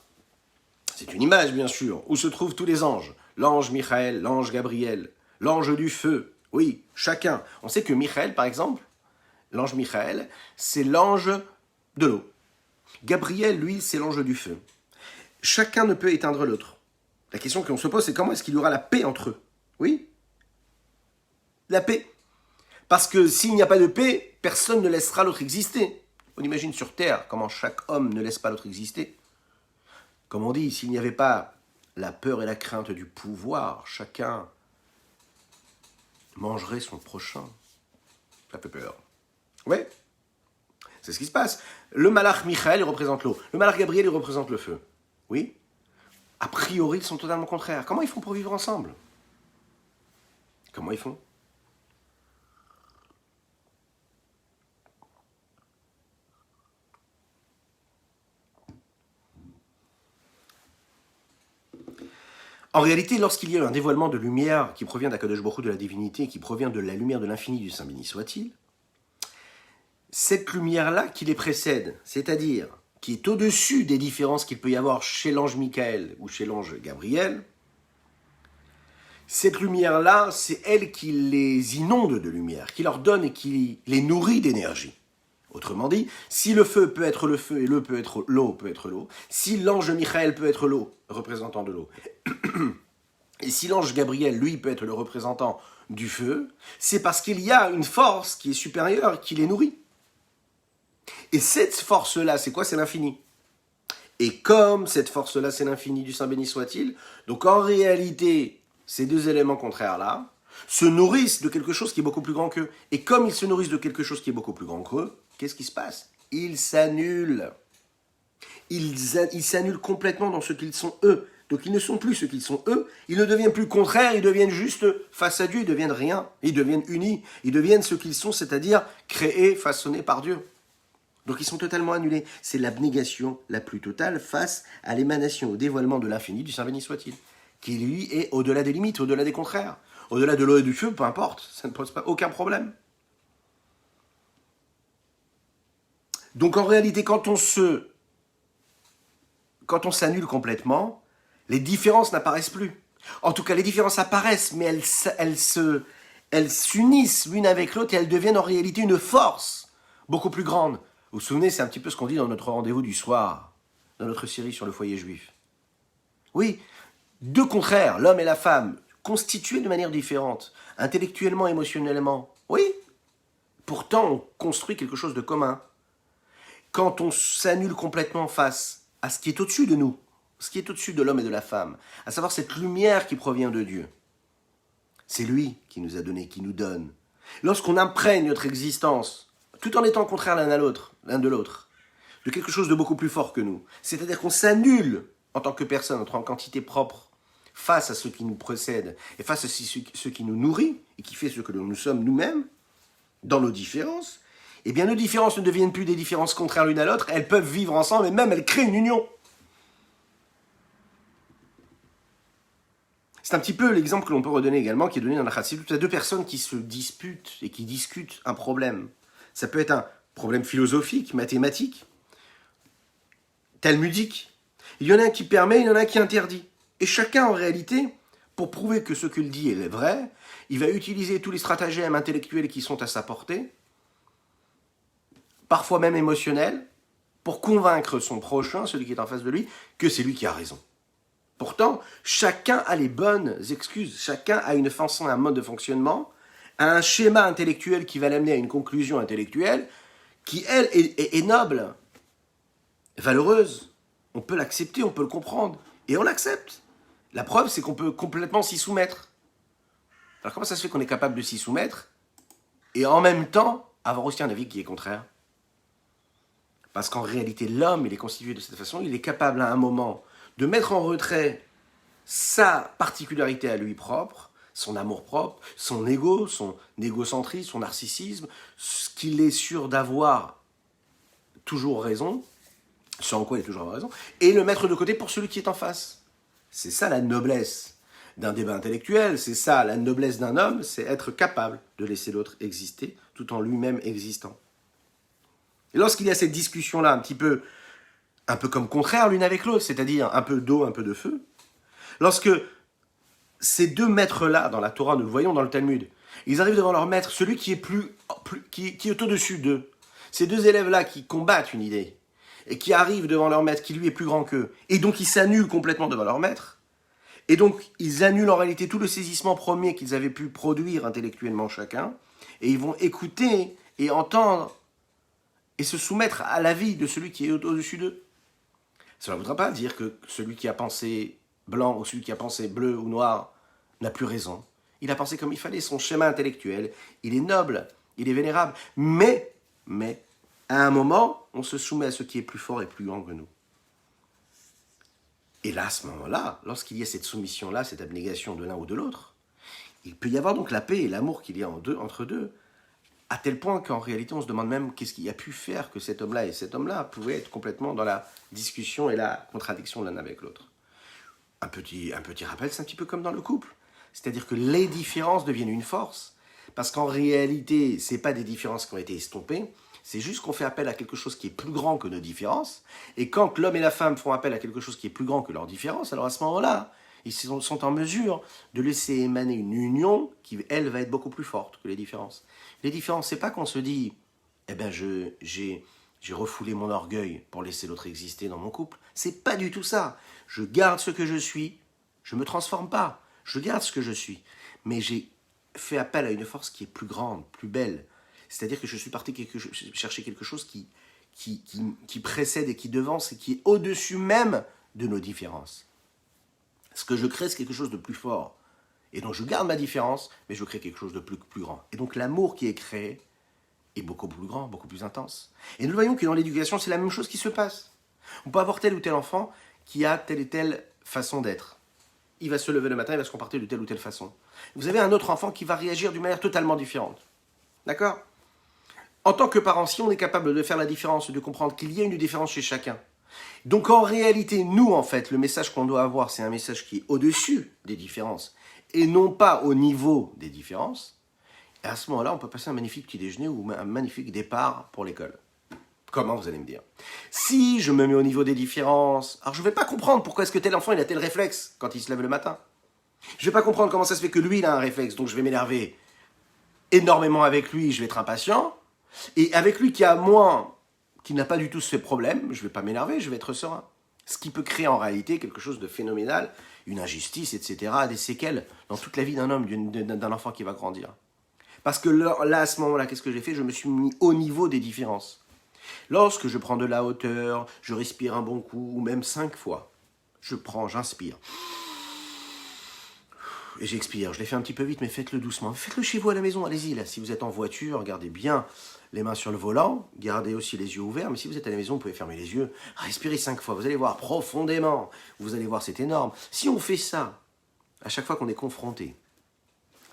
c'est une image bien sûr, où se trouvent tous les anges. L'ange Michael, l'ange Gabriel, l'ange du feu. Oui, chacun. On sait que Michael, par exemple, l'ange Michael, c'est l'ange de l'eau. Gabriel, lui, c'est l'ange du feu. Chacun ne peut éteindre l'autre. La question qu'on se pose, c'est comment est-ce qu'il y aura la paix entre eux? Oui, la paix. Parce que s'il n'y a pas de paix, personne ne laissera l'autre exister. On imagine sur Terre comment chaque homme ne laisse pas l'autre exister. Comme on dit, s'il n'y avait pas la peur et la crainte du pouvoir, chacun mangerait son prochain. Ça fait peur. Oui, c'est ce qui se passe. Le malach Michael, il représente l'eau. Le malach Gabriel, il représente le feu. Oui. A priori, ils sont totalement contraires. Comment ils font pour vivre ensemble? Comment ils font? En réalité, lorsqu'il y a un dévoilement de lumière qui provient d'Akadosh Baruch Hu, de la divinité, qui provient de la lumière de l'infini du Saint béni soit-il, cette lumière-là qui les précède, c'est-à-dire qui est au-dessus des différences qu'il peut y avoir chez l'ange Michael ou chez l'ange Gabriel, cette lumière-là, c'est elle qui les inonde de lumière, qui leur donne et qui les nourrit d'énergie. Autrement dit, si le feu peut être le feu et l'eau peut être l'eau, si l'ange Michael peut être l'eau, représentant de l'eau, et si l'ange Gabriel, lui, peut être le représentant du feu, c'est parce qu'il y a une force qui est supérieure qui les nourrit. Et cette force-là, c'est quoi? C'est l'infini. Et comme cette force-là, c'est l'infini du Saint béni soit-il, donc en réalité, ces deux éléments contraires-là se nourrissent de quelque chose qui est beaucoup plus grand qu'eux. Et comme ils se nourrissent de quelque chose qui est beaucoup plus grand qu'eux, qu'est-ce qui se passe? Ils s'annulent. Ils s'annulent complètement dans ce qu'ils sont eux. Donc ils ne sont plus ce qu'ils sont eux, ils ne deviennent plus contraires, ils deviennent juste face à Dieu, ils deviennent rien, ils deviennent unis, ils deviennent ce qu'ils sont, c'est-à-dire créés, façonnés par Dieu. Donc ils sont totalement annulés. C'est l'abnégation la plus totale face à l'émanation, au dévoilement de l'infini du Saint béni soit-il, qui lui est au-delà des limites, au-delà des contraires, au-delà de l'eau et du feu, peu importe, ça ne pose pas aucun problème. Donc en réalité, quand on s'annule complètement, les différences n'apparaissent plus. En tout cas, les différences apparaissent, mais elles s'unissent l'une avec l'autre et elles deviennent en réalité une force beaucoup plus grande. Vous vous souvenez, c'est un petit peu ce qu'on dit dans notre rendez-vous du soir, dans notre série sur le foyer juif. Oui, deux contraires, l'homme et la femme, constitués de manière différente, intellectuellement, émotionnellement. Oui, pourtant on construit quelque chose de commun. Quand on s'annule complètement face à ce qui est au-dessus de nous, ce qui est au-dessus de l'homme et de la femme, à savoir cette lumière qui provient de Dieu. C'est lui qui nous a donné, qui nous donne. Lorsqu'on imprègne notre existence, tout en étant contraire l'un de l'autre, de quelque chose de beaucoup plus fort que nous, c'est-à-dire qu'on s'annule en tant que personne, en tant qu'entité propre, face à ce qui nous précède, et face à ce qui nous nourrit, et qui fait ce que nous sommes nous-mêmes, dans nos différences, eh bien nos différences ne deviennent plus des différences contraires l'une à l'autre, elles peuvent vivre ensemble, et même elles créent une union. C'est un petit peu l'exemple que l'on peut redonner également, qui est donné dans la Chassidut. Il y a deux personnes qui se disputent et qui discutent un problème. Ça peut être un problème philosophique, mathématique, talmudique. Il y en a un qui permet, il y en a un qui interdit. Et chacun, en réalité, pour prouver que ce qu'il dit est vrai, il va utiliser tous les stratagèmes intellectuels qui sont à sa portée, parfois même émotionnels, pour convaincre son prochain, celui qui est en face de lui, que c'est lui qui a raison. Pourtant, chacun a les bonnes excuses, chacun a une façon, un mode de fonctionnement, a un schéma intellectuel qui va l'amener à une conclusion intellectuelle qui, elle, est noble, valeureuse. On peut l'accepter, on peut le comprendre, et on l'accepte. La preuve, c'est qu'on peut complètement s'y soumettre. Alors comment ça se fait qu'on est capable de s'y soumettre et en même temps avoir aussi un avis qui est contraire? Parce qu'en réalité, l'homme, il est constitué de cette façon, il est capable à un moment de mettre en retrait sa particularité à lui propre, son amour propre, son ego, son égocentrisme, son narcissisme, ce qu'il est sûr d'avoir toujours raison, ce en quoi il a toujours raison, et le mettre de côté pour celui qui est en face. C'est ça la noblesse d'un débat intellectuel, c'est ça la noblesse d'un homme, c'est être capable de laisser l'autre exister tout en lui-même existant. Et lorsqu'il y a cette discussion-là, un peu comme contraire l'une avec l'autre, c'est-à-dire un peu d'eau, un peu de feu, lorsque ces deux maîtres-là, dans la Torah, nous le voyons dans le Talmud, ils arrivent devant leur maître, celui qui est qui est au-dessus d'eux, ces deux élèves-là qui combattent une idée, et qui arrivent devant leur maître, qui lui est plus grand qu'eux, et donc ils s'annulent complètement devant leur maître, et donc ils annulent en réalité tout le saisissement premier qu'ils avaient pu produire intellectuellement chacun, et ils vont écouter et entendre et se soumettre à l'avis de celui qui est au-dessus d'eux. Cela ne voudra pas dire que celui qui a pensé blanc ou celui qui a pensé bleu ou noir n'a plus raison. Il a pensé comme il fallait, son schéma intellectuel, il est noble, il est vénérable, mais à un moment, on se soumet à ce qui est plus fort et plus grand que nous. Et là, à ce moment-là, lorsqu'il y a cette soumission-là, cette abnégation de l'un ou de l'autre, il peut y avoir donc la paix et l'amour qu'il y a entre deux, à tel point qu'en réalité, on se demande même qu'est-ce qui a pu faire que cet homme-là et cet homme-là pouvaient être complètement dans la discussion et la contradiction l'un avec l'autre. Un petit rappel, c'est un petit peu comme dans le couple. C'est-à-dire que les différences deviennent une force, parce qu'en réalité, ce n'est pas des différences qui ont été estompées, c'est juste qu'on fait appel à quelque chose qui est plus grand que nos différences, et quand l'homme et la femme font appel à quelque chose qui est plus grand que leurs différences, alors à ce moment-là, ils sont en mesure de laisser émaner une union qui, elle, va être beaucoup plus forte que les différences. Les différences, c'est pas qu'on se dit « Eh ben, j'ai refoulé mon orgueil pour laisser l'autre exister dans mon couple ». C'est pas du tout ça. Je garde ce que je suis, je me transforme pas, je garde ce que je suis. Mais j'ai fait appel à une force qui est plus grande, plus belle. C'est-à-dire que je suis parti chercher quelque chose qui qui précède et qui devance et qui est au-dessus même de nos différences. Ce que je crée, c'est quelque chose de plus fort. Et donc je garde ma différence, mais je crée quelque chose de plus grand. Et donc l'amour qui est créé est beaucoup plus grand, beaucoup plus intense. Et nous voyons que dans l'éducation, c'est la même chose qui se passe. On peut avoir tel ou tel enfant qui a telle et telle façon d'être. Il va se lever le matin, il va se comporter de telle ou telle façon. Vous avez un autre enfant qui va réagir d'une manière totalement différente. D'accord ? En tant que parent, si on est capable de faire la différence, de comprendre qu'il y a une différence chez chacun, donc en réalité, nous, en fait, le message qu'on doit avoir, c'est un message qui est au-dessus des différences, et non pas au niveau des différences, et à ce moment-là, on peut passer un magnifique petit déjeuner ou un magnifique départ pour l'école. Comment, vous allez me dire? Si je me mets au niveau des différences, alors je ne vais pas comprendre pourquoi est-ce que tel enfant il a tel réflexe quand il se lève le matin. Je ne vais pas comprendre comment ça se fait que lui il a un réflexe, donc je vais m'énerver énormément avec lui, je vais être impatient. Et avec lui qui n'a pas du tout ce problème, je ne vais pas m'énerver, je vais être serein. Ce qui peut créer en réalité quelque chose de phénoménal, une injustice, etc., des séquelles dans toute la vie d'un homme, d'un enfant qui va grandir. Parce que là, à ce moment-là, qu'est-ce que j'ai fait? Je me suis mis au niveau des différences. Lorsque je prends de la hauteur, je respire un bon coup, ou même 5 fois, j'inspire. Et j'expire. Je l'ai fait un petit peu vite, mais faites-le doucement. Faites-le chez vous à la maison, allez-y. Là, si vous êtes en voiture, gardez bien les mains sur le volant, gardez aussi les yeux ouverts. Mais si vous êtes à la maison, vous pouvez fermer les yeux. Respirez 5 fois. Vous allez voir profondément. Vous allez voir, c'est énorme. Si on fait ça, à chaque fois qu'on est confronté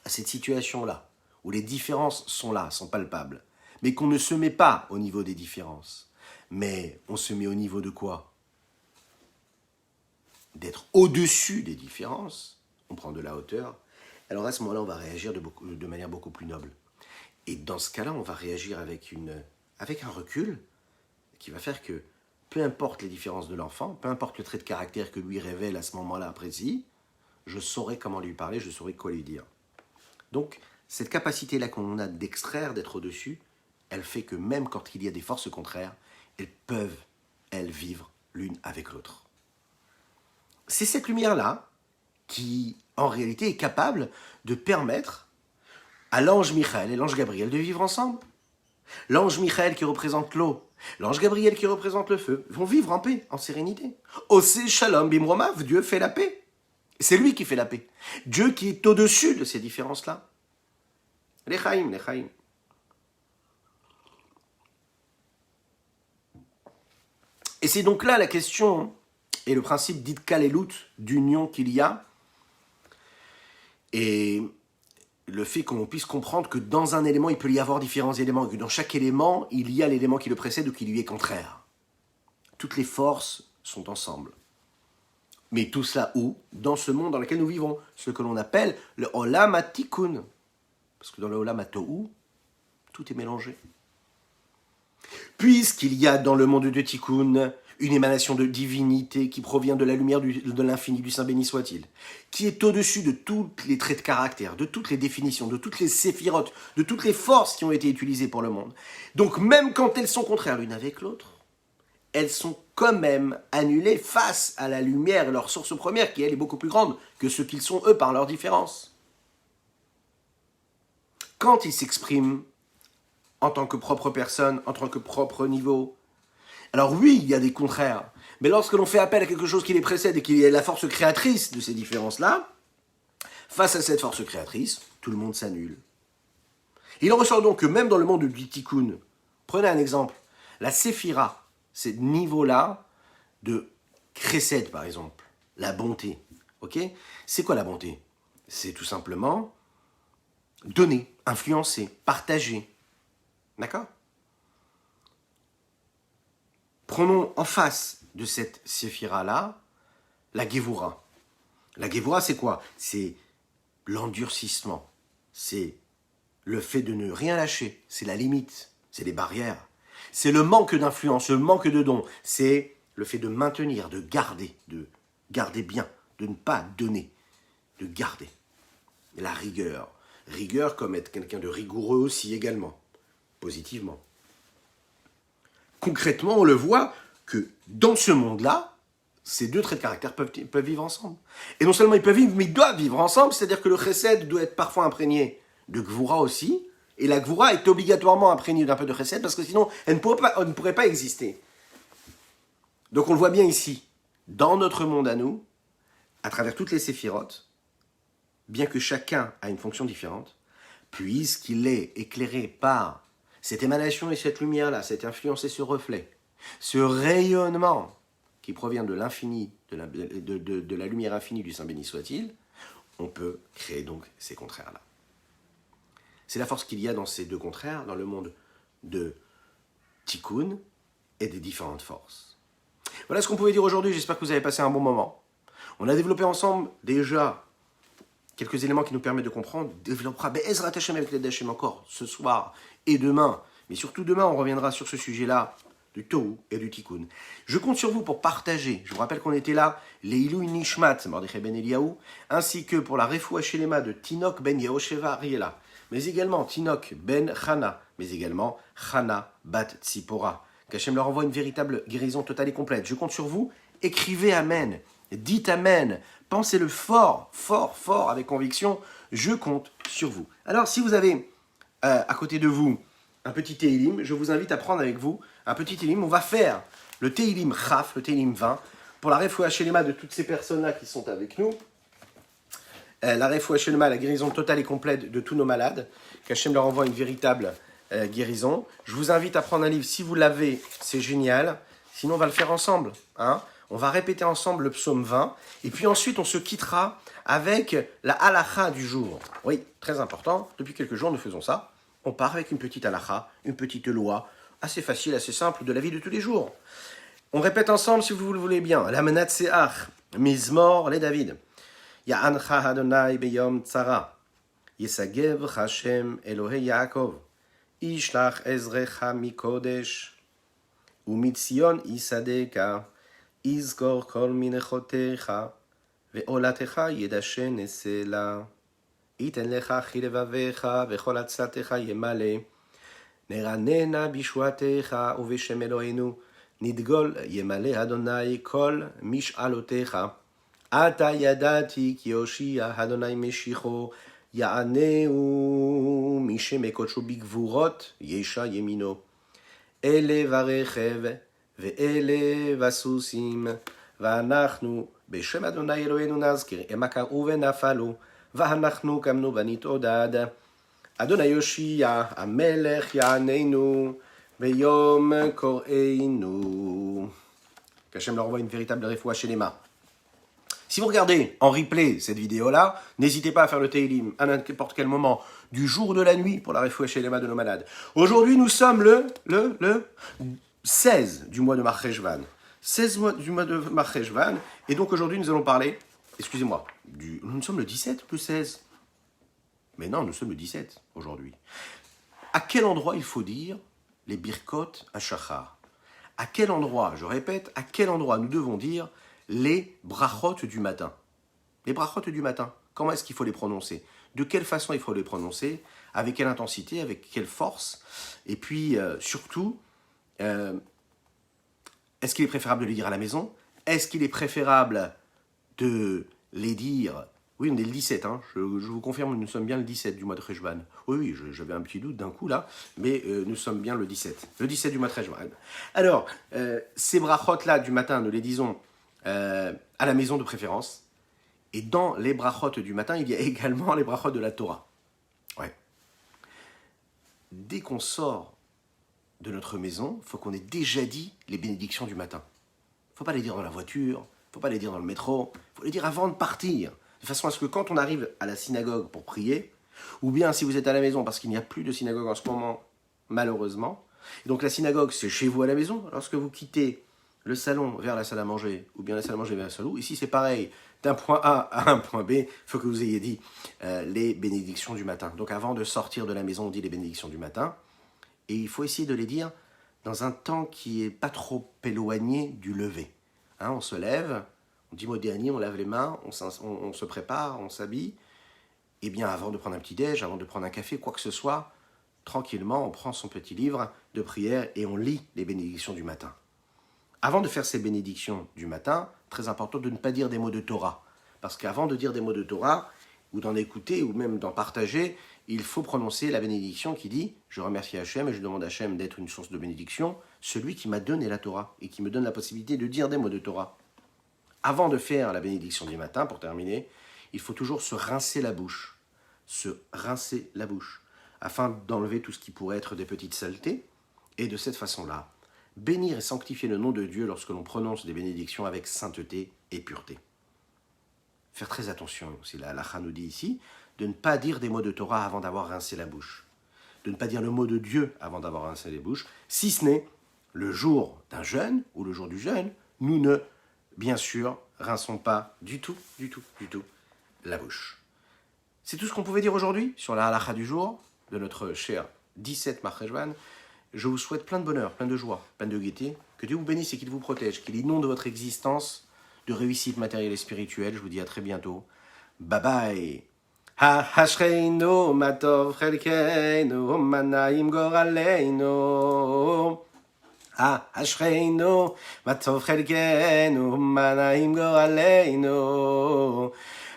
à cette situation-là, où les différences sont là, sont palpables, mais qu'on ne se met pas au niveau des différences, mais on se met au niveau de quoi? D'être au-dessus des différences. On prend de la hauteur. Alors à ce moment-là, on va réagir de manière beaucoup plus noble. Et dans ce cas-là, on va réagir avec un recul qui va faire que, peu importe les différences de l'enfant, peu importe le trait de caractère que lui révèle à ce moment-là précis, je saurai comment lui parler, je saurai quoi lui dire. Donc, cette capacité-là qu'on a d'extraire, d'être au-dessus, elle fait que même quand il y a des forces contraires, elles peuvent, elles, vivre l'une avec l'autre. C'est cette lumière-là qui, en réalité, est capable de permettre à l'ange Michael et l'ange Gabriel de vivre ensemble. L'ange Michael qui représente l'eau, l'ange Gabriel qui représente le feu, vont vivre en paix, en sérénité. Osé Shalom Bimromav, Dieu fait la paix. C'est lui qui fait la paix. Dieu qui est au-dessus de ces différences-là. L'Echaim, l'Echaim. Et c'est donc là la question et le principe d'Itkalelut, d'union qu'il y a, et le fait qu'on puisse comprendre que dans un élément, il peut y avoir différents éléments, et que dans chaque élément, il y a l'élément qui le précède ou qui lui est contraire. Toutes les forces sont ensemble. Mais tout cela où? Dans ce monde dans lequel nous vivons, ce que l'on appelle le Olam HaTikun. Parce que dans le Olam HaTohu, tout est mélangé. Puisqu'il y a dans le monde de Tikkun une émanation de divinité qui provient de la lumière de l'infini, du Saint béni soit-il, qui est au-dessus de tous les traits de caractère, de toutes les définitions, de toutes les séphirotes, de toutes les forces qui ont été utilisées pour le monde. Donc même quand elles sont contraires l'une avec l'autre, elles sont quand même annulées face à la lumière, leur source première, qui elle est beaucoup plus grande que ce qu'ils sont eux par leur différence. Quand ils s'expriment en tant que propre personne, en tant que propre niveau, alors oui, il y a des contraires, mais lorsque l'on fait appel à quelque chose qui les précède et qui est la force créatrice de ces différences-là, face à cette force créatrice, tout le monde s'annule. Il en ressort donc que même dans le monde du Tikkun, prenez un exemple, la Séphira, ces niveaux-là de Chesed par exemple, la bonté, ok? C'est quoi la bonté? C'est tout simplement donner, influencer, partager, d'accord? Prenons en face de cette séphira-là la Gévoura. La Gévoura, c'est quoi? C'est l'endurcissement. C'est le fait de ne rien lâcher. C'est la limite. C'est les barrières. C'est le manque d'influence, le manque de dons. C'est le fait de maintenir, de garder bien, de ne pas donner, de garder. La rigueur. Rigueur comme être quelqu'un de rigoureux aussi également, positivement. Concrètement, on le voit que dans ce monde-là, ces deux traits de caractère peuvent vivre ensemble. Et non seulement ils peuvent vivre, mais ils doivent vivre ensemble, c'est-à-dire que le chesed doit être parfois imprégné de gvoura aussi, Et la Gvoura est obligatoirement imprégnée d'un peu de chesed, parce que sinon, elle ne pourrait pas exister. Donc on le voit bien ici, dans notre monde à nous, à travers toutes les séphirotes, bien que chacun a une fonction différente, puisqu'il est éclairé par cette émanation et cette lumière-là, cette influence et ce reflet, ce rayonnement qui provient de l'infini, de la lumière infinie du Saint béni soit-il, on peut créer donc ces contraires-là. C'est la force qu'il y a dans ces deux contraires, dans le monde de Tikkun et des différentes forces. Voilà ce qu'on pouvait dire aujourd'hui, j'espère que vous avez passé un bon moment. On a développé ensemble déjà quelques éléments qui nous permettent de comprendre, développera Be'ezrat Hashem avec l'aide d'Hachem encore ce soir et demain, mais surtout demain on reviendra sur ce sujet-là du Tohu et du Tikkun. Je compte sur vous pour partager, je vous rappelle qu'on était là, les Ilou Nishmat, Mordechai ben Eliyahu, ainsi que pour la Refoua Shelema de Tinok ben Yehosheva Ariela, mais également Tinok ben Chana, mais également Chana bat Tzipora. Qu'Hachem leur envoie une véritable guérison totale et complète. Je compte sur vous, écrivez Amen, dites Amen, pensez-le fort, fort, fort, avec conviction, je compte sur vous. Alors si vous avez à côté de vous un petit Tehillim, je vous invite à prendre avec vous un petit Tehillim. On va faire le Tehillim Chaf, le Tehillim 20, pour la Refoua Shelema de toutes ces personnes-là qui sont avec nous. La Refoua Shelema, la guérison totale et complète de tous nos malades, qu'Hachem leur envoie une véritable guérison. Je vous invite à prendre un livre, si vous l'avez, c'est génial. Sinon, on va le faire ensemble. Hein, on va répéter ensemble le psaume 20. Et puis ensuite, on se quittera avec la halakha du jour. Oui, très important. Depuis quelques jours, nous faisons ça. On part avec une petite halakha, une petite loi, assez facile, assez simple, de la vie de tous les jours. On répète ensemble, si vous le voulez bien. La menatseach, mizmor, les David. Ya'ancha Adonai beyom tzara. Yesagev Hashem Elohei Yaakov. Ishlach ezrecha mikodesh. Umitzion isadeka. Izkor kol minechotecha. Ve'olatecha yedashen esela. Iten lecha chilevavecha. Vechol atzlatecha yemale. Neranena bishuatecha. Uveshem Eloheinu. Nidgol yemale Adonai kol mish'alotecha. Ata yadati ki Yoshia Adonai Meshicho Ya'aneu Mishem Ekocho Bigvurot Yesha Yemino Ele Varechev Ve'ele Vasusim Va'anachnu Beshem Adonai Eloheinu Nazkir Emakaru Ve'nafalu Va'anachnu Kamnu Banit Odad Adonai Yoshia Amelech Ya'aneinu Ve'yom Koreinu. Qu'Hachem leur envoie une véritable refoua shelema. Si vous regardez en replay cette vidéo-là, n'hésitez pas à faire le Tehillim à n'importe quel moment du jour ou de la nuit pour la refoua shelema de nos malades. Aujourd'hui, nous sommes le 16 du mois de Marcheshvan. 16 du mois de Marcheshvan. Et donc aujourd'hui, nous allons parler, excusez-moi, nous sommes le 17 ou le 16 ? Mais non, nous sommes le 17 aujourd'hui. À quel endroit il faut dire les birkot à shachar ? À quel endroit, je répète, à quel endroit nous devons dire les brachot du matin. Les brachot du matin, comment est-ce qu'il faut les prononcer ? De quelle façon il faut les prononcer ? Avec quelle intensité ? Avec quelle force ? Et puis, surtout, est-ce qu'il est préférable de les dire à la maison ? Est-ce qu'il est préférable de les dire... Oui, on est le 17, hein. Je vous confirme, nous sommes bien le 17 du mois de Cheshvan. Oui, j'avais un petit doute d'un coup là, mais nous sommes bien le 17. Le 17 du mois de Cheshvan. Alors, ces brachot-là du matin, nous les disons à la maison de préférence. Et dans les brachot du matin, il y a également les brachot de la Torah. Ouais. Dès qu'on sort de notre maison, il faut qu'on ait déjà dit les bénédictions du matin. Il ne faut pas les dire dans la voiture, il ne faut pas les dire dans le métro, il faut les dire avant de partir. De façon à ce que quand on arrive à la synagogue pour prier, ou bien si vous êtes à la maison, parce qu'il n'y a plus de synagogue en ce moment, malheureusement, et donc la synagogue c'est chez vous à la maison, lorsque vous quittez le salon vers la salle à manger, ou bien la salle à manger vers le salon, ici c'est pareil, d'un point A à un point B, il faut que vous ayez dit les bénédictions du matin. Donc avant de sortir de la maison, on dit les bénédictions du matin, et il faut essayer de les dire dans un temps qui n'est pas trop éloigné du lever. Hein, on se lève, on dit Modéani, on lave les mains, on se prépare, on s'habille, et bien avant de prendre un petit déj, avant de prendre un café, quoi que ce soit, tranquillement, on prend son petit livre de prière et on lit les bénédictions du matin. Avant de faire ces bénédictions du matin, très important de ne pas dire des mots de Torah, parce qu'avant de dire des mots de Torah, ou d'en écouter, ou même d'en partager, il faut prononcer la bénédiction qui dit « Je remercie Hachem et je demande à Hachem d'être une source de bénédiction, celui qui m'a donné la Torah et qui me donne la possibilité de dire des mots de Torah. » Avant de faire la bénédiction du matin, pour terminer, il faut toujours se rincer la bouche, afin d'enlever tout ce qui pourrait être des petites saletés, et de cette façon-là, bénir et sanctifier le nom de Dieu lorsque l'on prononce des bénédictions avec sainteté et pureté. Faire très attention, c'est la halakha nous dit ici, de ne pas dire des mots de Torah avant d'avoir rincé la bouche, de ne pas dire le mot de Dieu avant d'avoir rincé les bouches, si ce n'est le jour d'un jeûne ou le jour du jeûne, nous ne, bien sûr, rinçons pas du tout la bouche. C'est tout ce qu'on pouvait dire aujourd'hui sur la halakha du jour de notre cher 17 Marcheshvan. Je vous souhaite plein de bonheur, plein de joie, plein de gaieté. Que Dieu vous bénisse et qu'il vous protège, qu'il inonde votre existence de réussite matérielle et spirituelle. Je vous dis à très bientôt. Bye bye. Hashreinu matov chelkeinu manaim goraleinu. Hashreinu matov chelkeinu manaim goraleinu.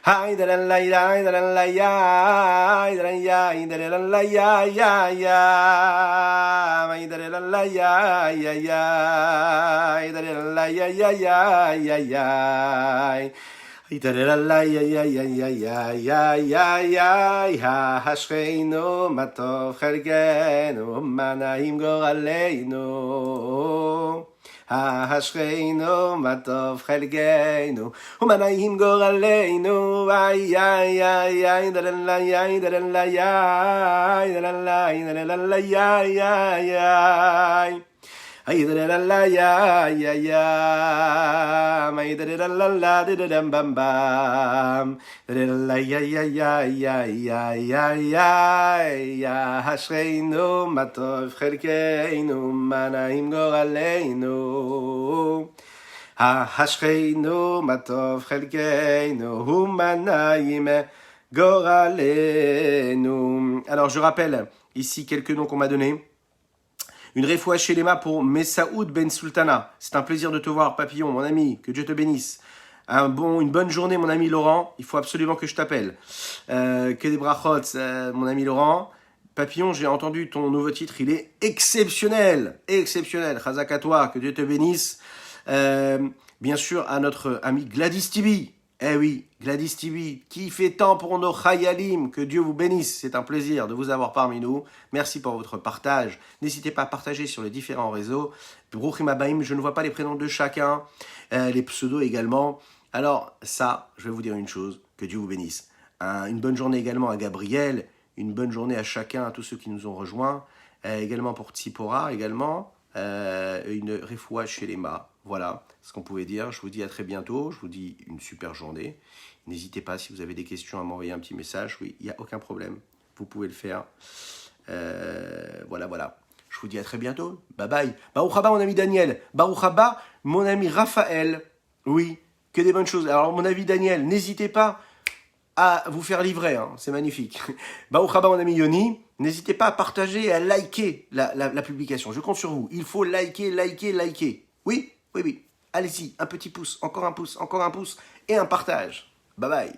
Hay da la ya da la ya da la ya da la ya ya ya hay da la ya ya ya da la ya ya ya ya ya hay da la ya ya ya ya ya ya ya hashreinu matov chelkeinu manaim goraleinu. Hashreinu matov chelkeinu umanaim goraleinu ay ay ay ay da la ya da la ya da la ya da la ya ya ya ay da la ya ya ya ay da la la da dam bam bam da la ya ya ya ya ya ya ya hashreinu matov chelkeinu manaim goraleinu. Hashreinu matov chelkeinu umanaim goraleinu. Alors je rappelle ici quelques noms qu'on m'a donnés. Une refoua shelema pour Messaoud Ben Sultana. C'est un plaisir de te voir, papillon, mon ami. Que Dieu te bénisse. Une bonne journée, mon ami Laurent. Il faut absolument que je t'appelle. Que des brachot, mon ami Laurent. Papillon, j'ai entendu ton nouveau titre. Il est exceptionnel. Exceptionnel. Chazak à toi. Que Dieu te bénisse. Bien sûr, à notre ami Gladys Tibi. Eh oui, Gladys Tibi, qui fait tant pour nos chayalim, que Dieu vous bénisse, c'est un plaisir de vous avoir parmi nous. Merci pour votre partage. N'hésitez pas à partager sur les différents réseaux. Bruchim Abaim, je ne vois pas les prénoms de chacun, les pseudos également. Alors ça, je vais vous dire une chose, que Dieu vous bénisse. Une bonne journée également à Gabriel, une bonne journée à chacun, à tous ceux qui nous ont rejoints, également pour Tsipora, également, une refoua chez les mâts. Voilà ce qu'on pouvait dire. Je vous dis à très bientôt. Je vous dis une super journée. N'hésitez pas, si vous avez des questions, à m'envoyer un petit message. Oui, il n'y a aucun problème. Vous pouvez le faire. Voilà. Je vous dis à très bientôt. Bye bye. Baruch haba, mon ami Daniel. Baruch haba, mon ami Raphaël. Oui, que des bonnes choses. Alors, mon ami Daniel, n'hésitez pas à vous faire livrer. Hein. C'est magnifique. Baruch haba, mon ami Yoni. N'hésitez pas à partager et à liker la publication. Je compte sur vous. Il faut liker. Oui. Allez-y, un petit pouce, encore un pouce, et un partage. Bye bye.